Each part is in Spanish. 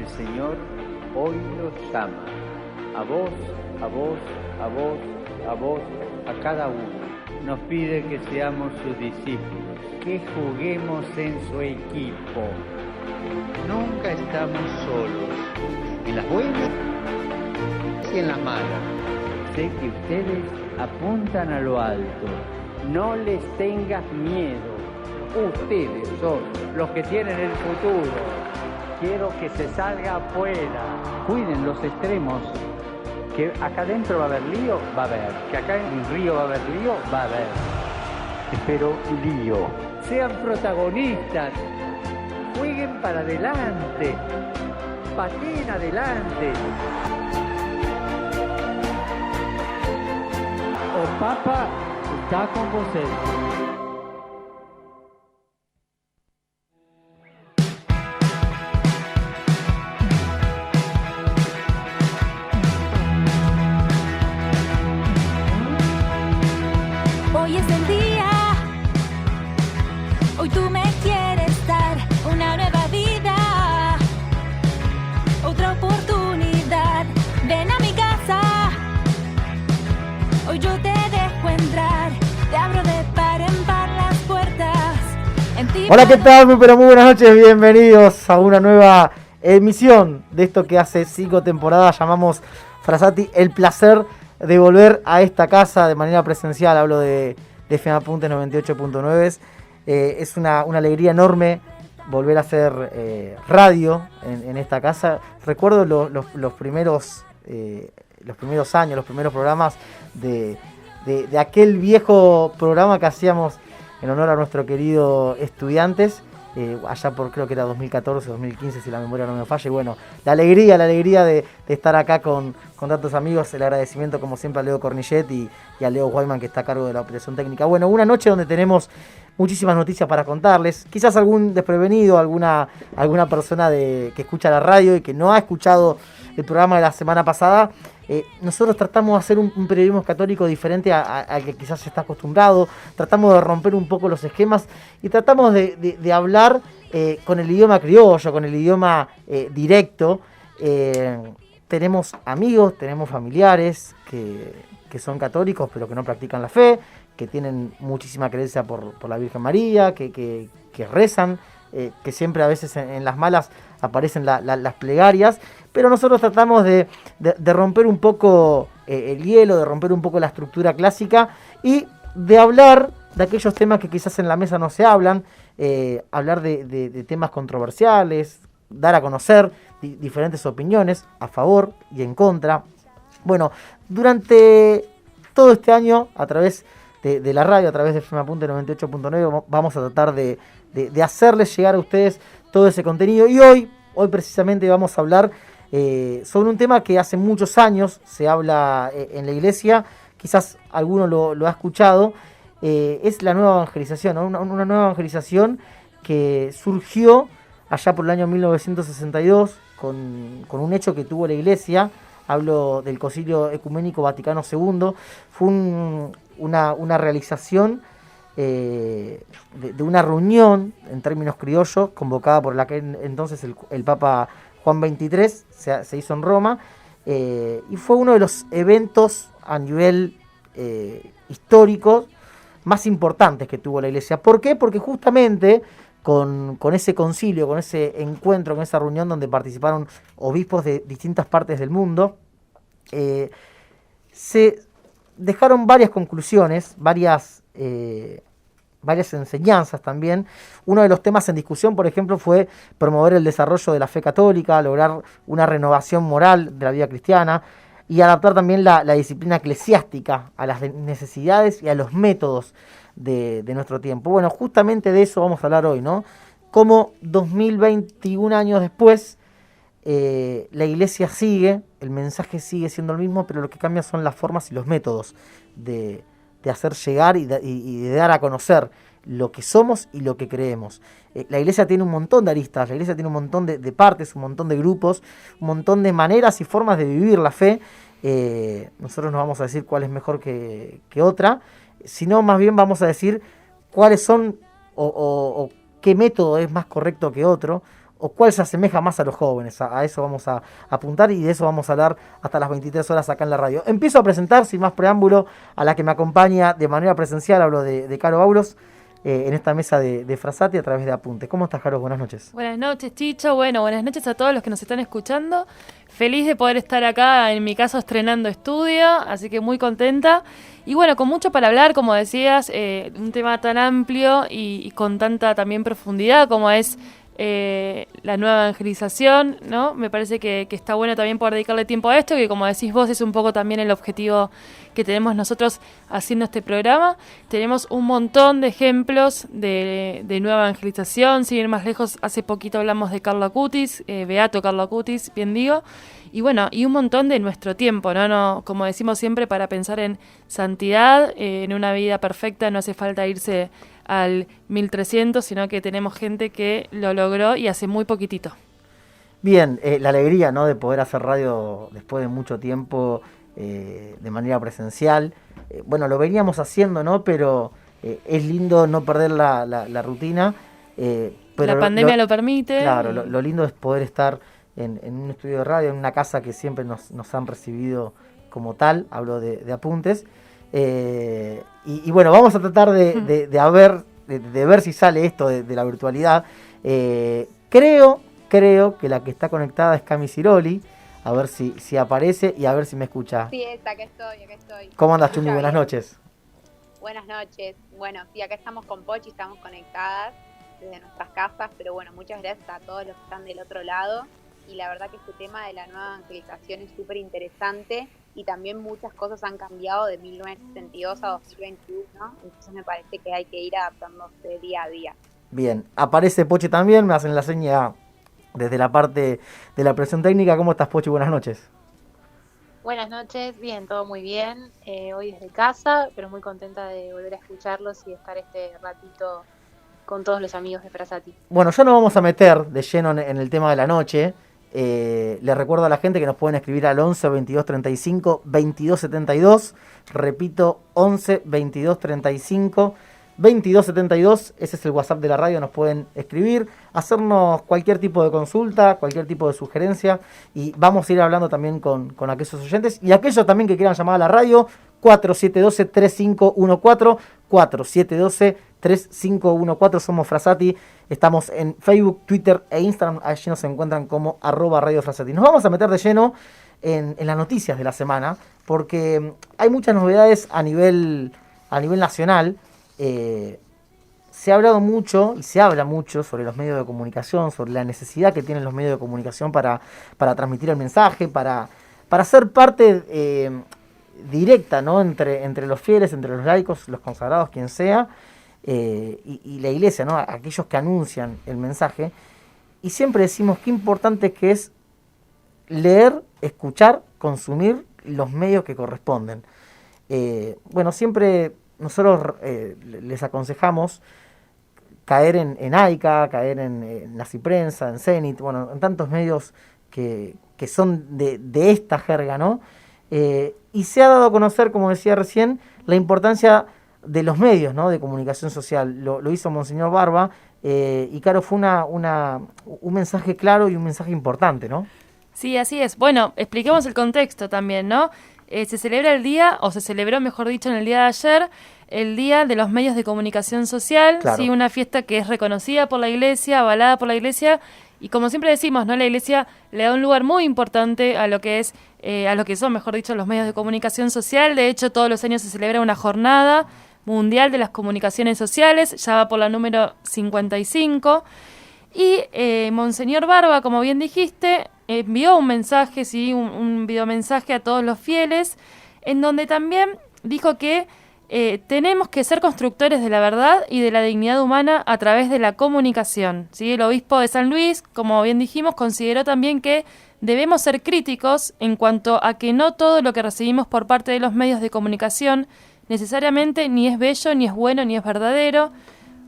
El Señor hoy los llama, a vos, a vos, a vos, a vos, a cada uno. Nos pide que seamos sus discípulos, que juguemos en su equipo. Nunca estamos solos, en las buenas y en las malas. Sé que ustedes apuntan a lo alto. No les tengas miedo. Ustedes son los que tienen el futuro. Quiero que se salga afuera. Cuiden los extremos. Que acá adentro va a haber lío, va a haber. Que acá en el río va a haber lío, va a haber. Espero lío. Sean protagonistas. Jueguen para adelante. Pateen adelante. O Papa está con vocês. Hoy es el día, hoy tú me quieres dar una nueva vida, otra oportunidad. Ven a mi casa, hoy yo te dejo entrar, te abro de par en par las puertas. Hola, ¿qué tal? Muy buenas noches, bienvenidos a una nueva emisión de esto que hace 5 temporadas llamamos Frassati, el placer de volver a esta casa de manera presencial. Hablo de FM Apuntes 98.9. Es una alegría enorme volver a hacer radio en esta casa. Recuerdo los primeros años, los primeros programas de aquel viejo programa que hacíamos en honor a nuestro querido Estudiantes, allá por creo que era 2014, 2015, si la memoria no me falla. Y bueno, la alegría de estar acá con tantos amigos, el agradecimiento como siempre a Leo Cornillet y a Leo Guayman, que está a cargo de la operación técnica. Bueno, una noche donde tenemos muchísimas noticias para contarles, quizás algún desprevenido, alguna persona que escucha la radio y que no ha escuchado el programa de la semana pasada. Nosotros tratamos de hacer un periodismo católico diferente al que quizás se está acostumbrado, tratamos de romper un poco los esquemas y tratamos de hablar con el idioma criollo, con el idioma directo. Tenemos amigos, tenemos familiares que son católicos pero que no practican la fe, que tienen muchísima creencia por la Virgen María, que rezan, que siempre a veces en las malas aparecen las plegarias, pero nosotros tratamos de romper un poco el hielo, de romper un poco la estructura clásica y de hablar de aquellos temas que quizás en la mesa no se hablan, hablar de temas controversiales, dar a conocer diferentes opiniones a favor y en contra. Bueno, durante todo este año, a través de la radio, a través de FM Apunte 98.9, vamos a tratar de hacerles llegar a ustedes todo ese contenido. Y hoy precisamente vamos a hablar sobre un tema que hace muchos años se habla en la iglesia, quizás alguno lo ha escuchado, es la nueva evangelización, ¿no? Una nueva evangelización que surgió allá por el año 1962 con un hecho que tuvo la iglesia. Hablo del Concilio Ecuménico Vaticano II. Fue una realización de una reunión en términos criollos convocada por entonces el Papa Juan XXIII, se hizo en Roma, y fue uno de los eventos a nivel histórico más importantes que tuvo la iglesia. ¿Por qué? Porque justamente con ese concilio, con ese encuentro, con esa reunión donde participaron obispos de distintas partes del mundo, se dejaron varias conclusiones, varias enseñanzas también. Uno de los temas en discusión, por ejemplo, fue promover el desarrollo de la fe católica, lograr una renovación moral de la vida cristiana y adaptar también la disciplina eclesiástica a las necesidades y a los métodos de nuestro tiempo. Bueno, justamente de eso vamos a hablar hoy, ¿no? Cómo 2021 años después la iglesia sigue, el mensaje sigue siendo el mismo, pero lo que cambia son las formas y los métodos de hacer llegar y de dar a conocer lo que somos y lo que creemos. La iglesia tiene un montón de aristas, la iglesia tiene un montón de partes, un montón de grupos, un montón de maneras y formas de vivir la fe. Nosotros no vamos a decir cuál es mejor que otra, sino más bien vamos a decir cuáles son o qué método es más correcto que otro, o cuál se asemeja más a los jóvenes. A eso vamos a apuntar y de eso vamos a hablar hasta las 23 horas acá en la radio. Empiezo a presentar, sin más preámbulo, a la que me acompaña de manera presencial. Hablo de Caro Baulos en esta mesa de Frasati a través de Apuntes. ¿Cómo estás, Caro? Buenas noches. Buenas noches, Chicho. Bueno, buenas noches a todos los que nos están escuchando. Feliz de poder estar acá, en mi caso, estrenando estudio, así que muy contenta. Y bueno, con mucho para hablar, como decías, un tema tan amplio y con tanta también profundidad como es la nueva evangelización, ¿no? Me parece que está bueno también poder dedicarle tiempo a esto, que como decís vos es un poco también el objetivo que tenemos nosotros haciendo este programa. Tenemos un montón de ejemplos de nueva evangelización, sin ir más lejos, hace poquito hablamos de Carlo Acutis, Beato Carlo Acutis, bien digo, y bueno, y un montón de nuestro tiempo, ¿no? Como decimos siempre, para pensar en santidad, en una vida perfecta, no hace falta irse al 1300, sino que tenemos gente que lo logró y hace muy poquitito. Bien, la alegría, ¿no?, de poder hacer radio después de mucho tiempo de manera presencial. Bueno, lo veníamos haciendo, ¿no? Pero es lindo no perder la rutina. Pero la pandemia lo permite. Claro, lo lindo es poder estar en un estudio de radio, en una casa que siempre nos han recibido como tal. Hablo de Apuntes. Y bueno, vamos a tratar de ver si sale esto de la virtualidad. Creo que la que está conectada es Cami Ciroli. A ver si aparece y a ver si me escucha. Sí, acá estoy. ¿Cómo andas, Chumi? Buenas noches. Buenas noches. Bueno, sí, acá estamos con Pochi, estamos conectadas desde nuestras casas, pero bueno, muchas gracias a todos los que están del otro lado. Y la verdad que este tema de la nueva evangelización es súper interesante y también muchas cosas han cambiado de 1962 a 2021, ¿no? Entonces me parece que hay que ir adaptándose día a día. Bien, aparece Pochi también, me hacen la seña desde la parte de la presión técnica. ¿Cómo estás, Pochi? Buenas noches. Buenas noches, bien, todo muy bien. Hoy desde casa, pero muy contenta de volver a escucharlos y estar este ratito con todos los amigos de Frasati. Bueno, ya nos vamos a meter de lleno en el tema de la noche. Les recuerdo a la gente que nos pueden escribir al 11 22 35 22 72. Repito, 11 22 35 2272, ese es el WhatsApp de la radio, nos pueden escribir, hacernos cualquier tipo de consulta, cualquier tipo de sugerencia, y vamos a ir hablando también con aquellos oyentes y aquellos también que quieran llamar a la radio. 4712-3514, 4712-3514, somos Frasati, estamos en Facebook, Twitter e Instagram, allí nos encuentran como @radiofrasati. Nos vamos a meter de lleno en las noticias de la semana, porque hay muchas novedades a nivel nacional. Se ha hablado mucho y se habla mucho sobre los medios de comunicación, sobre la necesidad que tienen los medios de comunicación para transmitir el mensaje, para ser parte directa, ¿no?, entre los fieles, entre los laicos, los consagrados, quien sea, y la iglesia, ¿no?, aquellos que anuncian el mensaje. Y siempre decimos qué importante que es leer, escuchar, consumir los medios que corresponden. Bueno, siempre nosotros les aconsejamos caer en AICA, caer en La Ciprensa, en Zenit, bueno, en tantos medios que son de esta jerga, ¿no? Y se ha dado a conocer, como decía recién, la importancia de los medios, ¿no?, de comunicación social. Lo hizo Monseñor Barba, y claro, fue un mensaje claro y un mensaje importante, ¿no? Sí, así es. Bueno, expliquemos el contexto también, ¿no? Se celebra el día, o se celebró, mejor dicho, en el día de ayer, el Día de los Medios de Comunicación Social, claro. Sí, una fiesta que es reconocida por la Iglesia, avalada por la Iglesia, y como siempre decimos, ¿no?, la Iglesia le da un lugar muy importante a lo que es, a lo que son, mejor dicho, los medios de comunicación social. De hecho, todos los años se celebra una jornada mundial de las comunicaciones sociales, ya va por la número 55, y Monseñor Barba, como bien dijiste, envió un mensaje, sí, un videomensaje a todos los fieles, en donde también dijo que tenemos que ser constructores de la verdad y de la dignidad humana a través de la comunicación, ¿sí? El obispo de San Luis, como bien dijimos, consideró también que debemos ser críticos en cuanto a que no todo lo que recibimos por parte de los medios de comunicación necesariamente ni es bello, ni es bueno, ni es verdadero.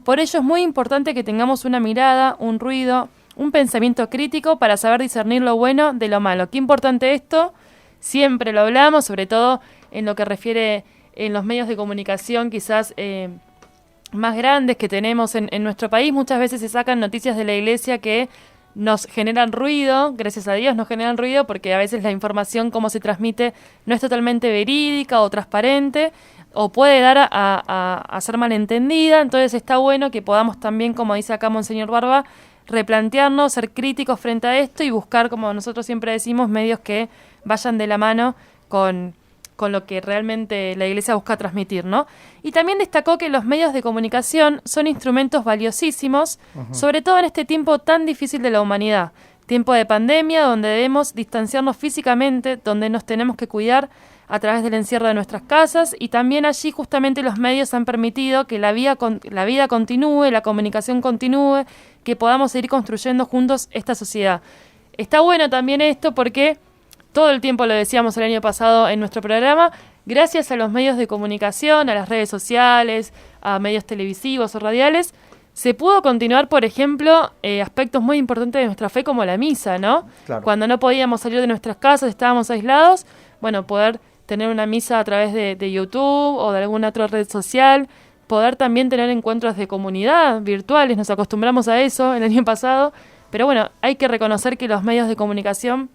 Por ello es muy importante que tengamos una mirada, un ruido, un pensamiento crítico para saber discernir lo bueno de lo malo. Qué importante esto, siempre lo hablamos, sobre todo en lo que refiere en los medios de comunicación quizás más grandes que tenemos en nuestro país. Muchas veces se sacan noticias de la Iglesia que nos generan ruido, gracias a Dios nos generan ruido, porque a veces la información como se transmite no es totalmente verídica o transparente, o puede dar a ser malentendida. Entonces está bueno que podamos también, como dice acá Monseñor Barba, replantearnos, ser críticos frente a esto y buscar, como nosotros siempre decimos, medios que vayan de la mano con lo que realmente la Iglesia busca transmitir, ¿no? Y también destacó que los medios de comunicación son instrumentos valiosísimos, sobre todo en este tiempo tan difícil de la humanidad, tiempo de pandemia, donde debemos distanciarnos físicamente, donde nos tenemos que cuidar a través del encierro de nuestras casas, y también allí justamente los medios han permitido que la vida continúe, la comunicación continúe, que podamos seguir construyendo juntos esta sociedad. Está bueno también esto porque todo el tiempo lo decíamos el año pasado en nuestro programa, gracias a los medios de comunicación, a las redes sociales, a medios televisivos o radiales, se pudo continuar, por ejemplo, aspectos muy importantes de nuestra fe como la misa, ¿no? Claro. Cuando no podíamos salir de nuestras casas, estábamos aislados, bueno, poder tener una misa a través de YouTube o de alguna otra red social, poder también tener encuentros de comunidad virtuales, nos acostumbramos a eso el año pasado, pero bueno, hay que reconocer que los medios de comunicación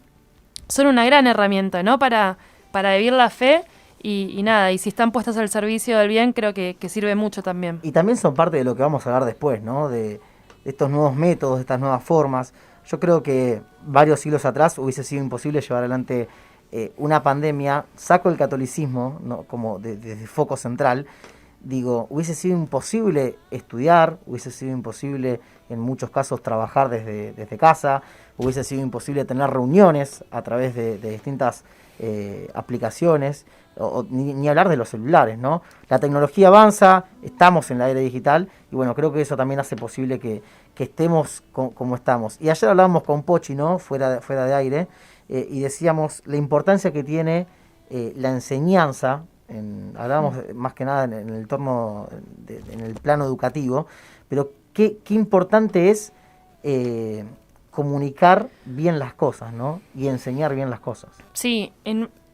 son una gran herramienta, ¿no? Para vivir la fe y nada, y si están puestas al servicio del bien, creo que sirve mucho también. Y también son parte de lo que vamos a hablar después, ¿no? De estos nuevos métodos, de estas nuevas formas. Yo creo que varios siglos atrás hubiese sido imposible llevar adelante una pandemia. Saco el catolicismo, ¿no? Como desde foco central. Digo, hubiese sido imposible estudiar, hubiese sido imposible en muchos casos trabajar desde casa, hubiese sido imposible tener reuniones a través de distintas aplicaciones, ni hablar de los celulares, ¿no? La tecnología avanza, estamos en la era digital, y bueno, creo que eso también hace posible que estemos como estamos. Y ayer hablábamos con Pochi, ¿no? Fuera de aire, y decíamos la importancia que tiene la enseñanza. Hablábamos más que nada en el entorno, en el plano educativo, pero qué importante es comunicar bien las cosas, ¿no? Y enseñar bien las cosas. Sí,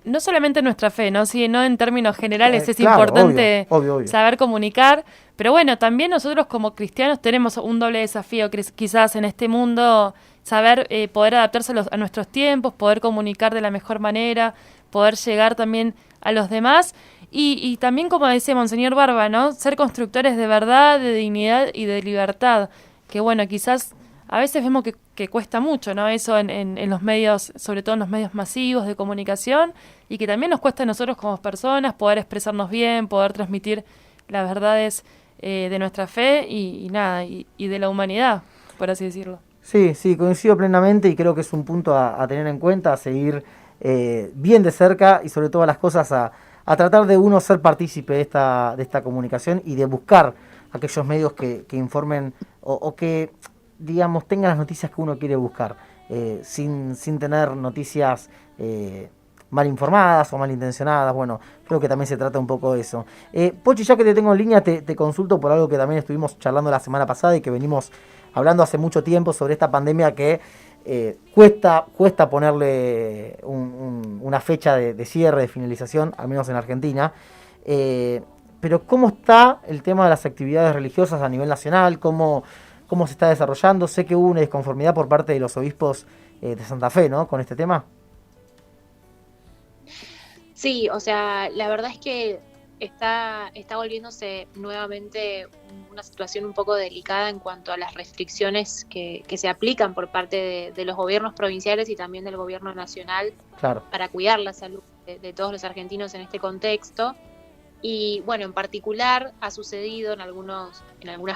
no solamente en nuestra fe, ¿no? Sino en términos generales es claro, importante obvio. saber comunicar, pero bueno, también nosotros como cristianos tenemos un doble desafío, quizás en este mundo, saber poder adaptarse a nuestros tiempos, poder comunicar de la mejor manera, poder llegar también a los demás, y también, como decía Monseñor Barba, ¿no? Ser constructores de verdad, de dignidad y de libertad, que bueno, quizás a veces vemos que cuesta mucho, ¿no? Eso en los medios, sobre todo en los medios masivos de comunicación, y que también nos cuesta a nosotros como personas poder expresarnos bien, poder transmitir las verdades de nuestra fe y de la humanidad, por así decirlo. Sí, coincido plenamente, y creo que es un punto a tener en cuenta, a seguir bien de cerca, y sobre todas las cosas a tratar de uno ser partícipe de esta comunicación y de buscar aquellos medios que informen o que, digamos, tengan las noticias que uno quiere buscar, sin tener noticias mal informadas o malintencionadas. Bueno, creo que también se trata un poco de eso. Pochi, ya que te tengo en línea, te consulto por algo que también estuvimos charlando la semana pasada y que venimos hablando hace mucho tiempo sobre esta pandemia que cuesta ponerle una fecha de cierre, de finalización, al menos en Argentina. Pero ¿cómo está el tema de las actividades religiosas a nivel nacional? ¿Cómo se está desarrollando? Sé que hubo una disconformidad por parte de los obispos de Santa Fe, ¿no? Con este tema. Sí, o sea, la verdad es que está volviéndose nuevamente una situación un poco delicada en cuanto a las restricciones que se aplican por parte de los gobiernos provinciales y también del gobierno nacional, claro, para cuidar la salud de todos los argentinos en este contexto. Y bueno, en particular ha sucedido en algunas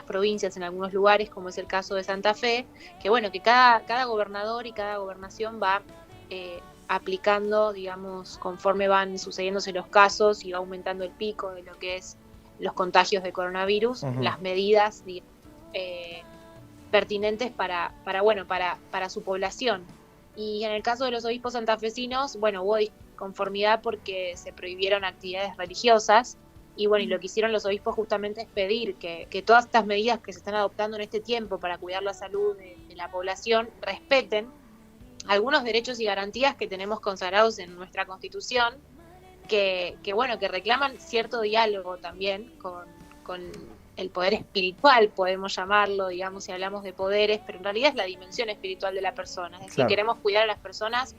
provincias, en algunos lugares, como es el caso de Santa Fe, que bueno, que cada gobernador y cada gobernación va aplicando, digamos, conforme van sucediéndose los casos y va aumentando el pico de lo que es los contagios de coronavirus, las medidas pertinentes para su población. Y en el caso de los obispos santafesinos, bueno, hubo disconformidad porque se prohibieron actividades religiosas, y bueno, y lo que hicieron los obispos justamente es pedir que todas estas medidas que se están adoptando en este tiempo para cuidar la salud de la población respeten algunos derechos y garantías que tenemos consagrados en nuestra Constitución, que reclaman cierto diálogo también con el poder espiritual, podemos llamarlo, digamos, si hablamos de poderes, pero en realidad es la dimensión espiritual de la persona. Es decir, Claro. queremos cuidar a las personas,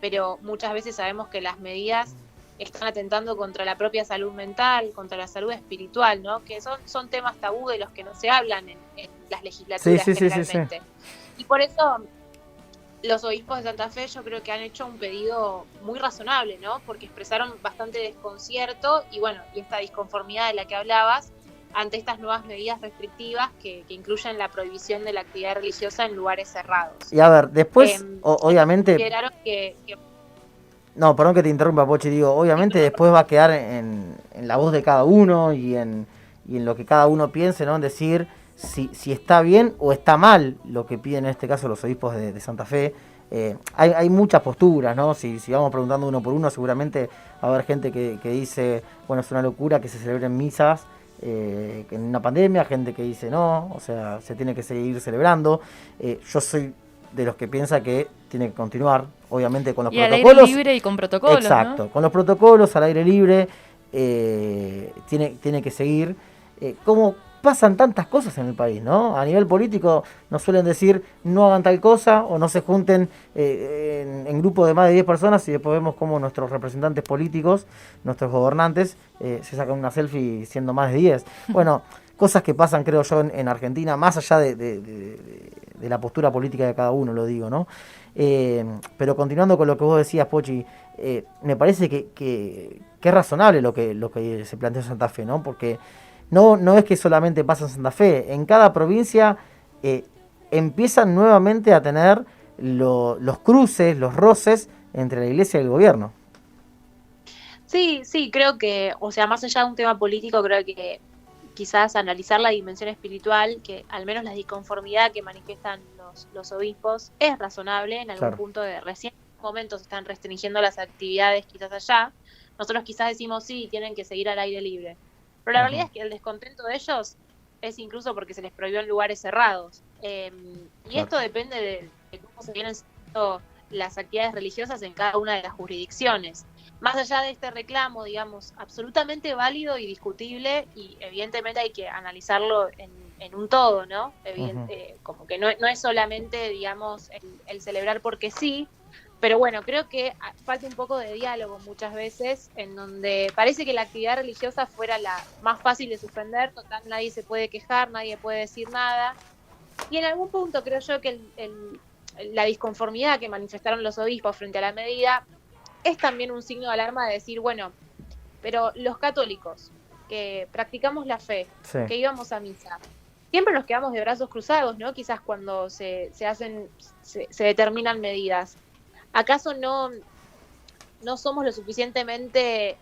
pero muchas veces sabemos que las medidas están atentando contra la propia salud mental, contra la salud espiritual, ¿no? Que son temas tabú de los que no se hablan en las legislaturas Sí. generalmente. Y por eso los obispos de Santa Fe yo creo que han hecho un pedido muy razonable, ¿no? Porque expresaron bastante desconcierto y bueno, y esta disconformidad de la que hablabas ante estas nuevas medidas restrictivas que incluyen la prohibición de la actividad religiosa en lugares cerrados. Y a ver, después, obviamente... Consideraron que No, perdón que te interrumpa, Pochi, digo, obviamente después va a quedar en la voz de cada uno y en lo que cada uno piense, ¿no? En decir si está bien o está mal lo que piden en este caso los obispos de Santa Fe. Hay muchas posturas, ¿no? Si vamos preguntando uno por uno, seguramente va a haber gente que dice, bueno, es una locura que se celebren misas en una pandemia, gente que dice no, o sea, se tiene que seguir celebrando. Yo soy de los que piensa que tiene que continuar, obviamente con los protocolos. Al aire libre y con protocolos, exacto, ¿no? con los protocolos, al aire libre, tiene que seguir. Como pasan tantas cosas en el país, ¿no? A nivel político nos suelen decir no hagan tal cosa o no se junten en grupos de más de 10 personas y después vemos cómo nuestros representantes políticos, nuestros gobernantes, se sacan una selfie siendo más de 10. Bueno, cosas que pasan, creo yo, en Argentina, más allá de la postura política de cada uno, lo digo, ¿no? Pero continuando con lo que vos decías, Pochi, me parece que es razonable lo que se plantea en Santa Fe, ¿no? Porque no es que solamente pasa en Santa Fe, en cada provincia empiezan nuevamente a tener los cruces, los roces entre la iglesia y el gobierno. Sí, creo que, o sea, más allá de un tema político, creo que quizás analizar la dimensión espiritual, que al menos la disconformidad que manifiestan los obispos es razonable en algún punto de recién momentos están restringiendo las actividades quizás allá. Nosotros quizás decimos sí, tienen que seguir al aire libre. Pero la realidad es que el descontento de ellos es incluso porque se les prohibió en lugares cerrados. Y esto depende de cómo se vienen haciendo las actividades religiosas en cada una de las jurisdicciones. Más allá de este reclamo, digamos, absolutamente válido y discutible, y evidentemente hay que analizarlo en un todo, ¿no? Como que no es solamente, digamos, el celebrar porque sí, pero bueno, creo que falta un poco de diálogo muchas veces, en donde parece que la actividad religiosa fuera la más fácil de suspender, total, nadie se puede quejar, nadie puede decir nada, y en algún punto creo yo que la disconformidad que manifestaron los obispos frente a la medida es también un signo de alarma de decir, bueno, pero los católicos que practicamos la fe, que íbamos a misa, siempre nos quedamos de brazos cruzados, ¿no? Quizás cuando se determinan medidas. ¿Acaso no somos lo suficientemente,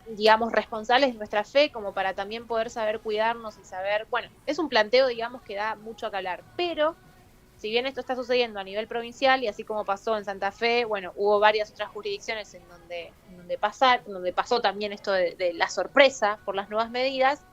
digamos, responsables de nuestra fe como para también poder saber cuidarnos y saber, bueno, es un planteo, digamos, que da mucho a hablar, pero si bien esto está sucediendo a nivel provincial y así como pasó en Santa Fe, bueno, hubo varias otras jurisdicciones en donde pasó también esto de la sorpresa por las nuevas medidas,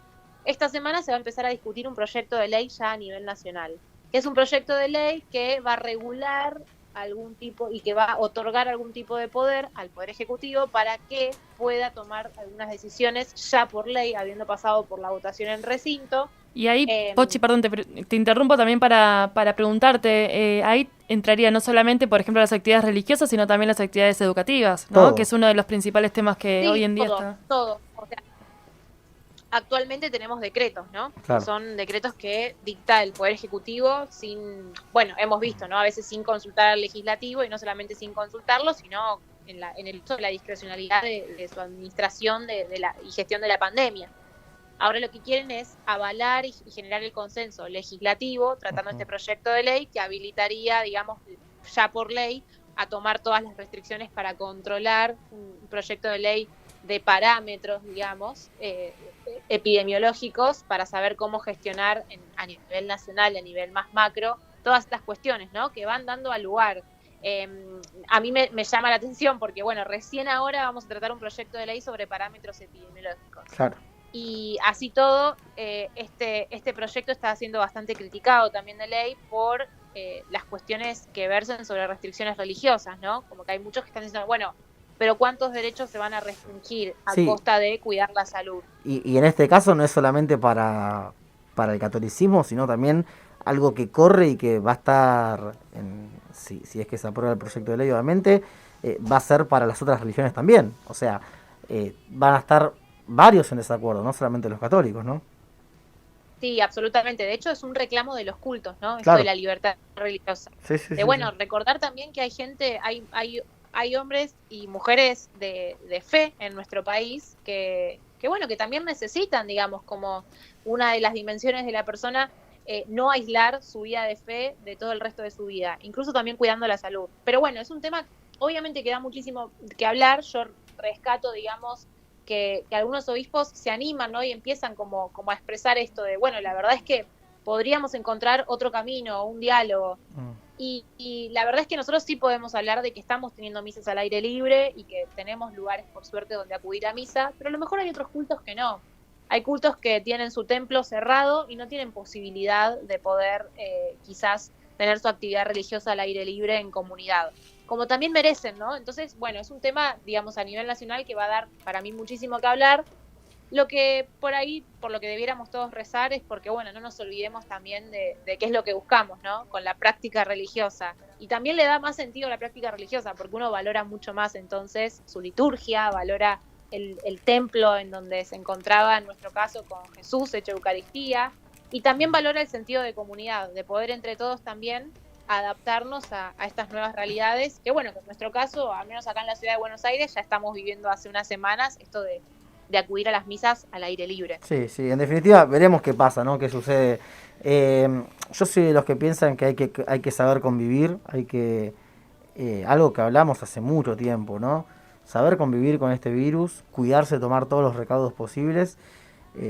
esta semana se va a empezar a discutir un proyecto de ley ya a nivel nacional, que es un proyecto de ley que va a regular algún tipo y que va a otorgar algún tipo de poder al Poder Ejecutivo para que pueda tomar algunas decisiones ya por ley, habiendo pasado por la votación en recinto. Y ahí, Pochi, perdón, te interrumpo también para preguntarte, ahí entraría no solamente, por ejemplo, las actividades religiosas, sino también las actividades educativas, ¿no? Todo. Que es uno de los principales temas que hoy en día está. Todo. O sea, actualmente tenemos decretos, ¿no? Claro. Son decretos que dicta el Poder Ejecutivo bueno, hemos visto, ¿no? A veces sin consultar al Legislativo y no solamente sin consultarlo, sino en el uso de la discrecionalidad de su administración y gestión de la pandemia. Ahora lo que quieren es avalar y generar el consenso legislativo tratando este proyecto de ley que habilitaría, digamos, ya por ley a tomar todas las restricciones para controlar un proyecto de ley de parámetros, digamos, epidemiológicos para saber cómo gestionar a nivel nacional, a nivel más macro, todas estas cuestiones, ¿no? Que van dando al lugar. A mí me llama la atención porque, bueno, recién ahora vamos a tratar un proyecto de ley sobre parámetros epidemiológicos. Claro. Y así todo, este proyecto está siendo bastante criticado también de ley por las cuestiones que versan sobre restricciones religiosas, ¿no? Como que hay muchos que están diciendo, bueno, pero cuántos derechos se van a restringir a Sí. costa de cuidar la salud. Y en este caso no es solamente para el catolicismo, sino también algo que corre y que va a estar, si es que se aprueba el proyecto de ley, obviamente, va a ser para las otras religiones también. O sea, van a estar varios en desacuerdo, no solamente los católicos, ¿no? Sí, absolutamente. De hecho, es un reclamo de los cultos, ¿no? Esto Claro. de la libertad religiosa. Sí, sí, sí, Bueno, sí. recordar también que hay gente, hay hombres y mujeres de fe en nuestro país que bueno, que también necesitan, digamos, como una de las dimensiones de la persona, no aislar su vida de fe de todo el resto de su vida, incluso también cuidando la salud. Pero bueno, es un tema, obviamente, que da muchísimo que hablar. Yo rescato, digamos, que algunos obispos se animan, ¿no? Y empiezan como a expresar esto de, bueno, la verdad es que podríamos encontrar otro camino, un diálogo. Y la verdad es que nosotros sí podemos hablar de que estamos teniendo misas al aire libre y que tenemos lugares, por suerte, donde acudir a misa, pero a lo mejor hay otros cultos que no. Hay cultos que tienen su templo cerrado y no tienen posibilidad de poder quizás tener su actividad religiosa al aire libre en comunidad, como también merecen, ¿no? Entonces, bueno, es un tema, digamos, a nivel nacional que va a dar para mí muchísimo que hablar. Lo que por ahí, por lo que debiéramos todos rezar es porque, bueno, no nos olvidemos también de qué es lo que buscamos, ¿no? Con la práctica religiosa. Y también le da más sentido a la práctica religiosa, porque uno valora mucho más entonces su liturgia, valora el templo en donde se encontraba, en nuestro caso, con Jesús, hecho Eucaristía, y también valora el sentido de comunidad, de poder entre todos también adaptarnos a estas nuevas realidades, que bueno, que en nuestro caso, al menos acá en la ciudad de Buenos Aires, ya estamos viviendo hace unas semanas esto de acudir a las misas al aire libre. Sí, sí, en definitiva veremos qué pasa, ¿no? Qué sucede. Yo soy de los que piensan que hay que saber convivir, hay que algo que hablamos hace mucho tiempo, ¿no? Saber convivir con este virus, cuidarse, tomar todos los recaudos posibles.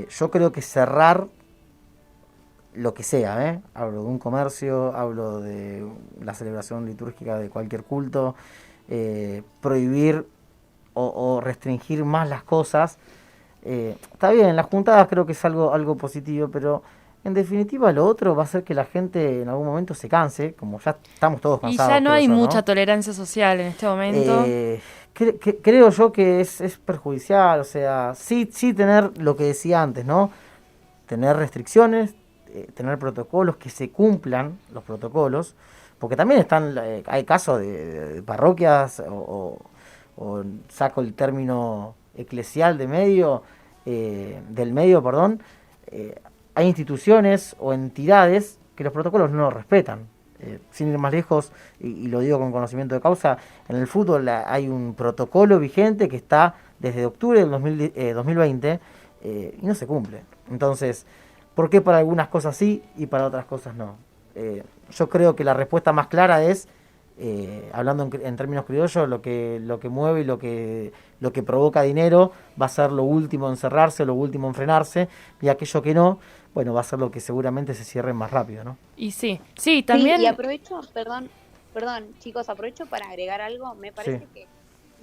Yo creo que cerrar lo que sea, ¿eh? Hablo de un comercio, hablo de la celebración litúrgica de cualquier culto, prohibir o restringir más las cosas. Está bien, las juntadas creo que es algo positivo, pero en definitiva lo otro va a hacer que la gente en algún momento se canse, como ya estamos todos Y cansados. ya no creo hay yo, mucha tolerancia social en este momento. Creo yo que es perjudicial, o sea, sí tener lo que decía antes, ¿no? Tener restricciones, tener protocolos, que se cumplan los protocolos, porque también hay casos de parroquias o saco el término eclesial del medio, hay instituciones o entidades que los protocolos no los respetan. Sin ir más lejos, y lo digo con conocimiento de causa, en el fútbol hay un protocolo vigente que está desde octubre del 2020 y no se cumple. Entonces, ¿por qué para algunas cosas sí y para otras cosas no? Yo creo que la respuesta más clara es, hablando en términos criollos, lo que mueve y lo que provoca dinero va a ser lo último en cerrarse, lo último en frenarse, y aquello que no, bueno, va a ser lo que seguramente se cierre más rápido, ¿no? Y sí, también... Sí, y aprovecho, perdón, chicos, aprovecho para agregar algo. Me parece que es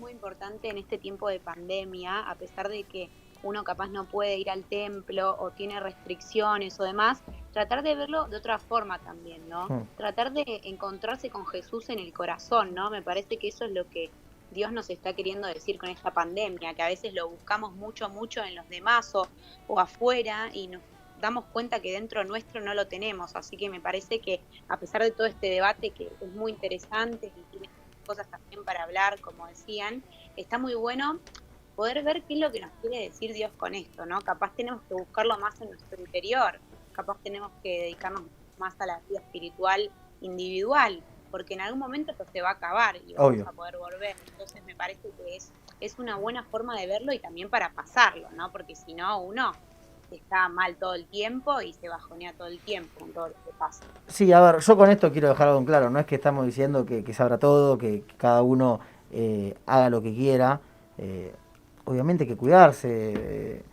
muy importante en este tiempo de pandemia, a pesar de que uno capaz no puede ir al templo o tiene restricciones o demás, tratar de verlo de otra forma también, ¿no? Tratar de encontrarse con Jesús en el corazón, ¿no? Me parece que eso es lo que Dios nos está queriendo decir con esta pandemia, que a veces lo buscamos mucho en los demás o afuera y nos damos cuenta que dentro nuestro no lo tenemos. Así que me parece que a pesar de todo este debate que es muy interesante y tiene cosas también para hablar, como decían, está muy bueno poder ver qué es lo que nos quiere decir Dios con esto, ¿no? Capaz tenemos que buscarlo más en nuestro interior, capaz tenemos que dedicarnos más a la vida espiritual individual, porque en algún momento esto se va a acabar y vamos a poder volver. Entonces me parece que es una buena forma de verlo y también para pasarlo, ¿no? Porque si no, uno está mal todo el tiempo y se bajonea todo el tiempo con todo lo que pasa. Sí, a ver, yo con esto quiero dejar algo en claro, no es que estamos diciendo que se abra todo, que cada uno haga lo que quiera. Obviamente hay que cuidarse.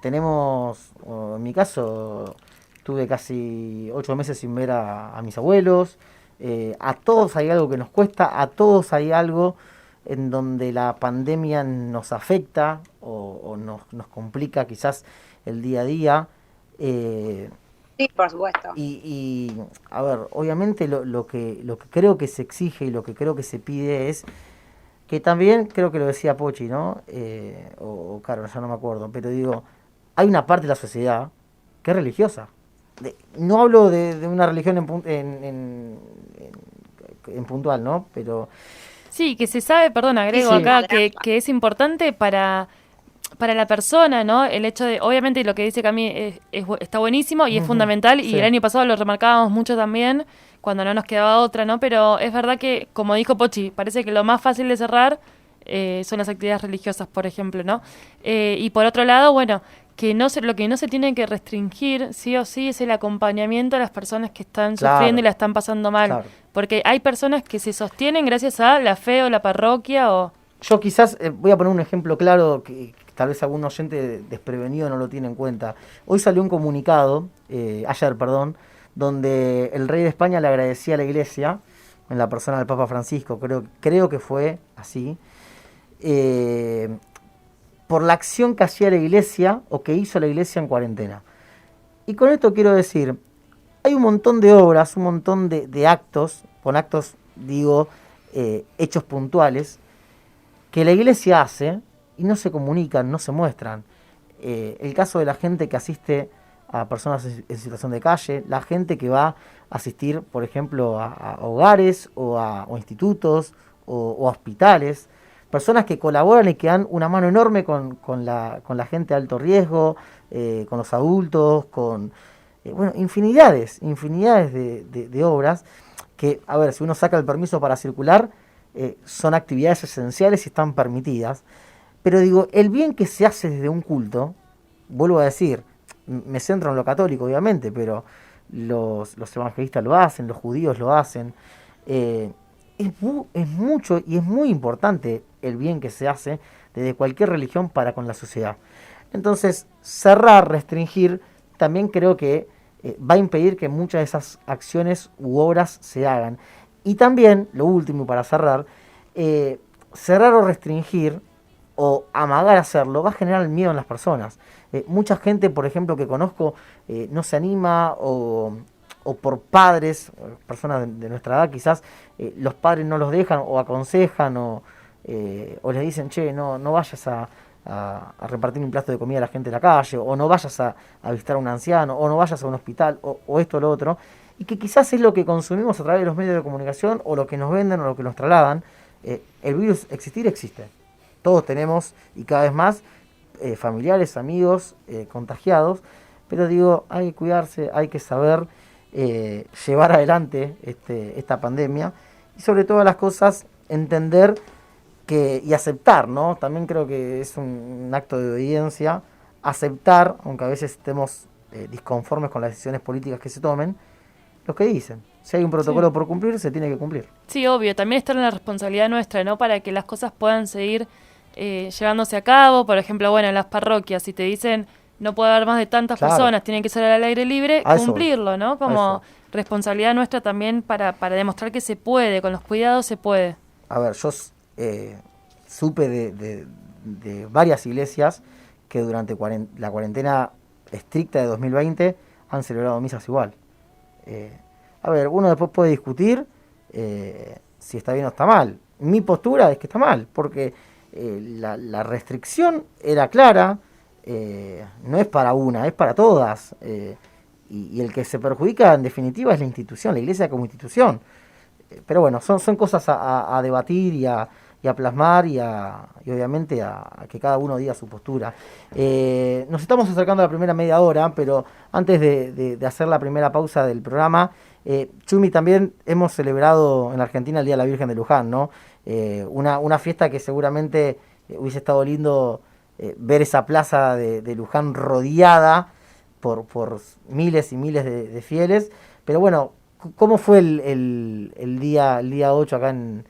En mi caso, tuve casi 8 meses sin ver a mis abuelos. A todos hay algo que nos cuesta, a todos hay algo en donde la pandemia nos afecta o nos complica quizás el día a día. Sí, por supuesto. Y a ver, obviamente lo que creo que se exige y lo que creo que se pide es que también creo que lo decía Pochi, ¿no? O Carol, ya no me acuerdo, pero digo, hay una parte de la sociedad que es religiosa. No hablo de una religión en puntual, ¿no? Pero Sí, que se sabe, perdón, agrego Sí. acá, que es importante para la persona, ¿no? El hecho de, obviamente lo que dice Cami está buenísimo y es fundamental, y sí. el año pasado lo remarcábamos mucho también, cuando no nos quedaba otra, ¿no? Pero es verdad que, como dijo Pochi, parece que lo más fácil de cerrar son las actividades religiosas, por ejemplo, ¿no? Y por otro lado, bueno, lo que no se tiene que restringir, sí o sí, es el acompañamiento a las personas que están Claro. sufriendo y la están pasando mal. Claro. Porque hay personas que se sostienen gracias a la fe o la parroquia o... yo quizás voy a poner un ejemplo claro que tal vez algún oyente desprevenido no lo tiene en cuenta. Hoy salió un comunicado, ayer, perdón, donde el rey de España le agradecía a la iglesia, en la persona del Papa Francisco, creo que fue así, por la acción que hacía la iglesia o que hizo la iglesia en cuarentena. Y con esto quiero decir, hay un montón de obras, un montón de actos, con actos digo, hechos puntuales, que la iglesia hace y no se comunican, no se muestran. El caso de la gente que asiste a personas en situación de calle, la gente que va a asistir, por ejemplo, a hogares o a institutos o a hospitales, personas que colaboran y que dan una mano enorme con la gente de alto riesgo, con los adultos, con infinidades de obras que, a ver, si uno saca el permiso para circular, son actividades esenciales y están permitidas. Pero digo, el bien que se hace desde un culto, vuelvo a decir, me centro en lo católico obviamente, pero los evangelistas lo hacen, los judíos lo hacen, es mucho y es muy importante el bien que se hace desde cualquier religión para con la sociedad. Entonces, cerrar, restringir, también creo que va a impedir que muchas de esas acciones u obras se hagan. Y también, lo último para cerrar, cerrar o restringir o amagar hacerlo va a generar miedo en las personas. Mucha gente, por ejemplo, que conozco, no se anima o por padres, personas de nuestra edad quizás, los padres no los dejan o aconsejan o les dicen, che, no vayas a repartir un plato de comida a la gente de la calle, o no vayas a visitar a un anciano, o no vayas a un hospital, o esto o lo otro, y que quizás es lo que consumimos a través de los medios de comunicación, o lo que nos venden, o lo que nos trasladan. El virus existe. Todos tenemos, y cada vez más, familiares, amigos, contagiados, pero digo, hay que cuidarse, hay que saber llevar adelante esta pandemia, y sobre todas las cosas, entender y aceptar, ¿no? También creo que es un acto de obediencia, aceptar, aunque a veces estemos disconformes con las decisiones políticas que se tomen, lo que dicen. Si hay un protocolo por cumplir, se tiene que cumplir. Sí, obvio, también está en la responsabilidad nuestra, ¿no? Para que las cosas puedan seguir llevándose a cabo. Por ejemplo, bueno, en las parroquias, si te dicen no puede haber más de tantas personas, tienen que ser al aire libre, cumplirlo, ¿no? Como responsabilidad nuestra también para demostrar que se puede, con los cuidados se puede. A ver, yo supe de varias iglesias que durante la cuarentena estricta de 2020 han celebrado misas igual. A ver, uno después puede discutir si está bien o está mal. Mi postura es que está mal, porque la restricción era clara, no es para una, es para todas. Y el que se perjudica en definitiva es la institución, la iglesia como institución. Pero bueno, son cosas a debatir y a plasmar y obviamente a que cada uno diga su postura. Nos estamos acercando a la primera media hora, pero antes de hacer la primera pausa del programa, Chumi, también hemos celebrado en Argentina el Día de la Virgen de Luján, ¿no? Una fiesta que seguramente hubiese estado lindo ver esa plaza de Luján rodeada por miles y miles de fieles. Pero bueno, ¿cómo fue el día 8 acá en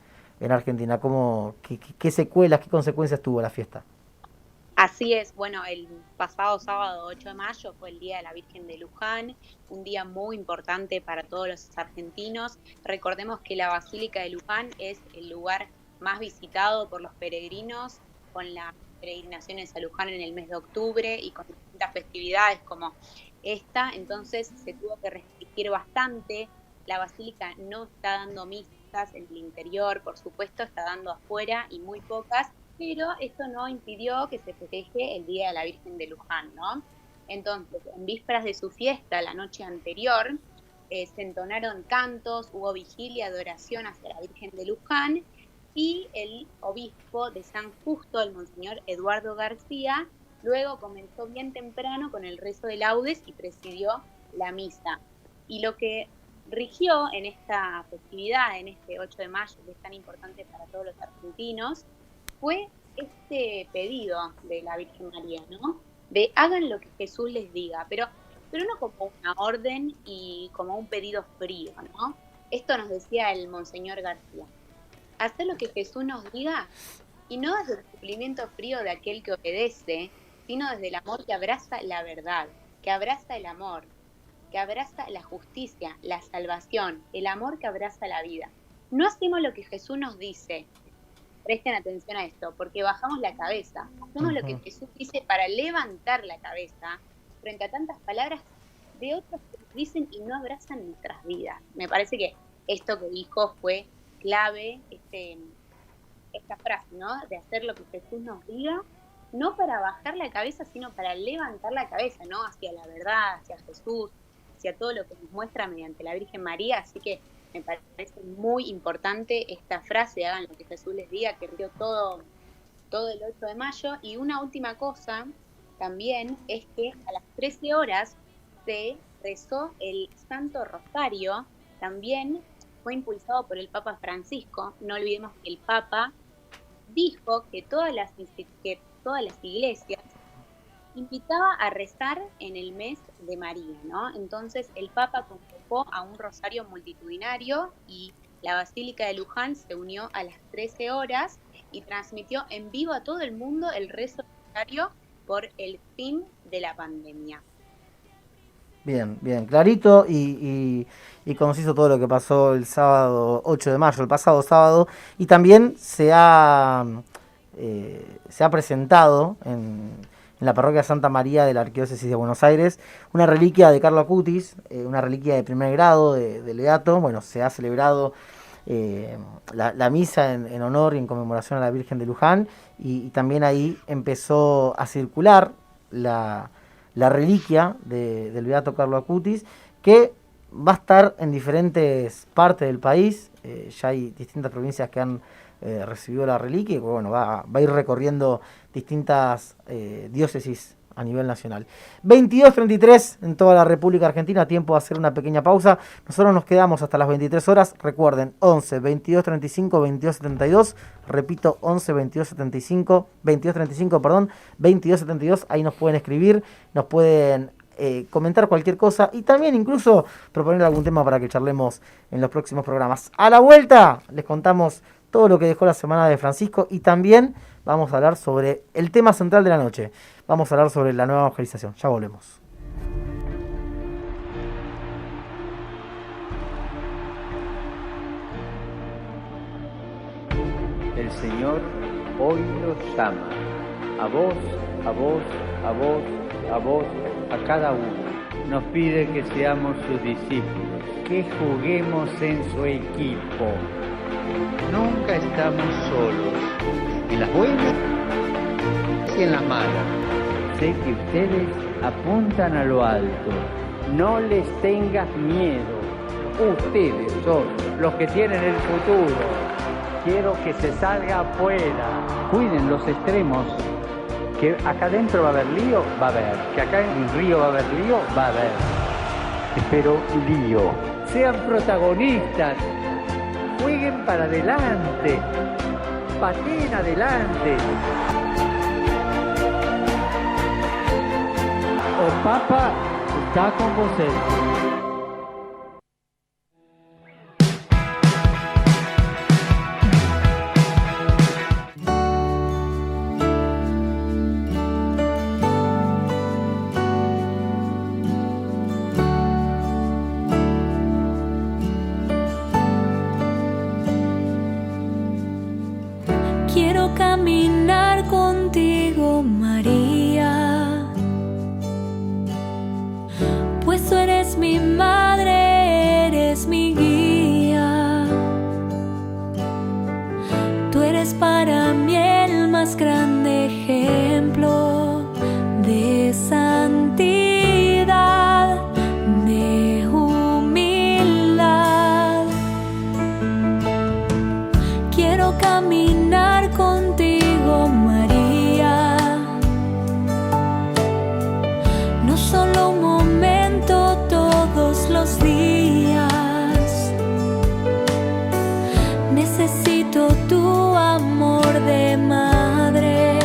Argentina? ¿Qué secuelas, qué consecuencias tuvo la fiesta? Así es, bueno, el pasado sábado 8 de mayo fue el Día de la Virgen de Luján, un día muy importante para todos los argentinos. Recordemos que la Basílica de Luján es el lugar más visitado por los peregrinos, con las peregrinaciones a Luján en el mes de octubre y con distintas festividades como esta, entonces se tuvo que restringir bastante. La Basílica no está dando misa fiestas en el interior, por supuesto está dando afuera y muy pocas, pero esto no impidió que se festeje el Día de la Virgen de Luján, ¿no? Entonces, en vísperas de su fiesta, la noche anterior, se entonaron cantos, hubo vigilia, adoración hacia la Virgen de Luján, y el obispo de San Justo, el monseñor Eduardo García, luego comenzó bien temprano con el rezo de laudes y presidió la misa. Y lo que rigió en esta festividad, en este 8 de mayo, que es tan importante para todos los argentinos, fue este pedido de la Virgen María, ¿no? De hagan lo que Jesús les diga, pero no como una orden y como un pedido frío, ¿no? Esto nos decía el monseñor García. Hacer lo que Jesús nos diga, y no desde el cumplimiento frío de aquel que obedece, sino desde el amor que abraza la verdad, que abraza el amor, que abraza la justicia, la salvación, el amor que abraza la vida. No hacemos lo que Jesús nos dice, presten atención a esto, porque bajamos la cabeza. Hacemos lo que Jesús dice para levantar la cabeza frente a tantas palabras de otros que nos dicen y no abrazan nuestras vidas. Me parece que esto que dijo fue clave, esta frase, ¿no? De hacer lo que Jesús nos diga, no para bajar la cabeza, sino para levantar la cabeza, ¿no? Hacia la verdad, hacia Jesús, hacia todo lo que nos muestra mediante la Virgen María. Así que me parece muy importante esta frase, hagan lo que Jesús les diga, que dio todo el 8 de mayo. Y una última cosa también es que a las 13 horas se rezó el Santo Rosario, también fue impulsado por el Papa Francisco. No olvidemos que el Papa dijo que todas las iglesias invitaba a rezar en el mes de María, ¿no? Entonces el Papa convocó a un rosario multitudinario y la Basílica de Luján se unió a las 13 horas y transmitió en vivo a todo el mundo el rezo rosario por el fin de la pandemia. Bien, clarito y conciso todo lo que pasó el sábado 8 de mayo, el pasado sábado, y también se ha presentado en la parroquia Santa María de la Arquidiócesis de Buenos Aires una reliquia de Carlo Acutis, una reliquia de primer grado de Legato. Bueno, se ha celebrado la misa en honor y en conmemoración a la Virgen de Luján, y también ahí empezó a circular la reliquia del beato Carlo Acutis, que va a estar en diferentes partes del país. Ya hay distintas provincias que han recibido la reliquia, y bueno, va a ir recorriendo distintas diócesis a nivel nacional. 22:33 en toda la República Argentina, tiempo de hacer una pequeña pausa. Nosotros nos quedamos hasta las 23 horas. Recuerden, 11 22 35 22 72. Repito, 11 22 75 22 35, 22 72. Ahí nos pueden escribir, nos pueden comentar cualquier cosa, y también incluso proponer algún tema para que charlemos en los próximos programas. A la vuelta les contamos todo lo que dejó la semana de Francisco, y también vamos a hablar sobre el tema central de la noche. Vamos a hablar sobre la nueva evangelización. Ya volvemos. El Señor hoy los llama, a vos, a vos, a vos, a vos, a cada uno. Nos pide que seamos sus discípulos, que juguemos en su equipo. Nunca estamos solos, en las buenas y en las malas. Sé que ustedes apuntan a lo alto. No les tengas miedo. Ustedes son los que tienen el futuro. Quiero que se salga afuera. Cuiden los extremos. Que acá adentro va a haber lío, va a haber. Que acá en Río va a haber lío, va a haber. Espero lío. Sean protagonistas. Jueguen para adelante. Pateen adelante. O Papa está con vocês. Quiero caminar contigo, María, pues tú eres mi madre, eres mi guía. no solo un momento, todos los días. Necesito tu amor de madre,